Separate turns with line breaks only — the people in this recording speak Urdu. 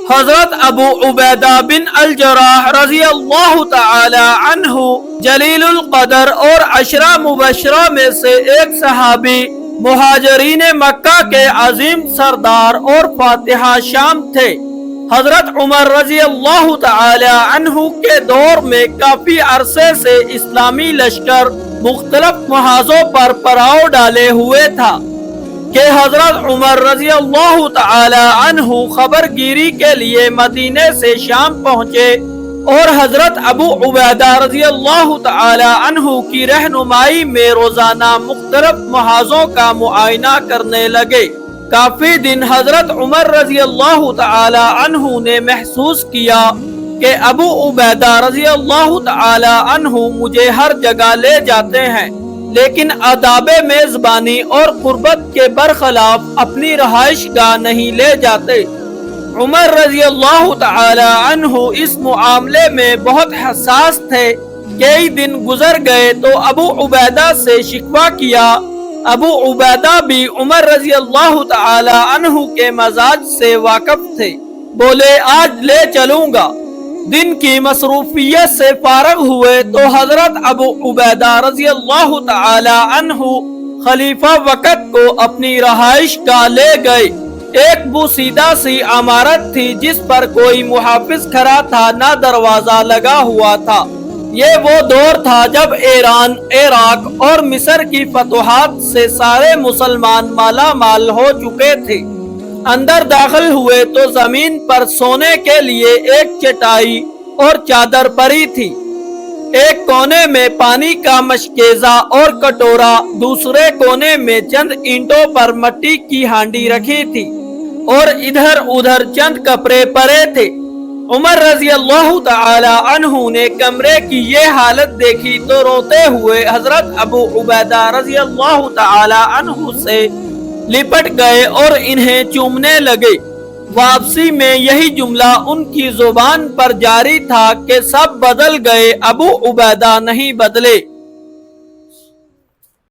حضرت ابو عبیدہ بن الجراح رضی اللہ تعالی عنہ جلیل القدر اور عشرہ مبشرہ میں سے ایک صحابی مہاجرین مکہ کے عظیم سردار اور فاتح شام تھے۔ حضرت عمر رضی اللہ تعالی عنہ کے دور میں کافی عرصے سے اسلامی لشکر مختلف محاذوں پر پڑاؤ ڈالے ہوئے تھا کہ حضرت عمر رضی اللہ تعالی عنہ خبر گیری کے لیے مدینے سے شام پہنچے اور حضرت ابو عبیدہ رضی اللہ تعالی عنہ کی رہنمائی میں روزانہ مختلف محاذوں کا معائنہ کرنے لگے۔ کافی دن حضرت عمر رضی اللہ تعالی عنہ نے محسوس کیا کہ ابو عبیدہ رضی اللہ تعالی عنہ مجھے ہر جگہ لے جاتے ہیں، لیکن آداب میزبانی اور قربت کے برخلاف اپنی رہائش گاہ نہیں لے جاتے۔ عمر رضی اللہ تعالی عنہ اس معاملے میں بہت حساس تھے۔ کئی دن گزر گئے تو ابو عبیدہ سے شکوہ کیا۔ ابو عبیدہ بھی عمر رضی اللہ تعالی عنہ کے مزاج سے واقف تھے، بولے آج لے چلوں گا۔ دن کی مصروفیت سے فارغ ہوئے تو حضرت ابو عبیدہ رضی اللہ تعالی عنہ خلیفہ وقت کو اپنی رہائش گاہ لے گئے۔ ایک بوسیدہ سی عمارت تھی جس پر کوئی محافظ کھڑا تھا، نہ دروازہ لگا ہوا تھا۔ یہ وہ دور تھا جب ایران، عراق اور مصر کی فتوحات سے سارے مسلمان مالا مال ہو چکے تھے۔ اندر داخل ہوئے تو زمین پر سونے کے لیے ایک چٹائی اور چادر پڑی تھی۔ ایک کونے میں پانی کا مشکیزہ اور کٹورا، دوسرے کونے میں چند اینٹوں پر مٹی کی ہانڈی رکھی تھی اور ادھر ادھر چند کپڑے پڑے تھے۔ عمر رضی اللہ تعالی عنہ نے کمرے کی یہ حالت دیکھی تو روتے ہوئے حضرت ابو عبیدہ رضی اللہ تعالی عنہ سے لپٹ گئے اور انہیں چومنے لگے۔ واپسی میں یہی جملہ ان کی زبان پر جاری تھا کہ سب بدل گئے، ابو عبیدہ نہیں بدلے۔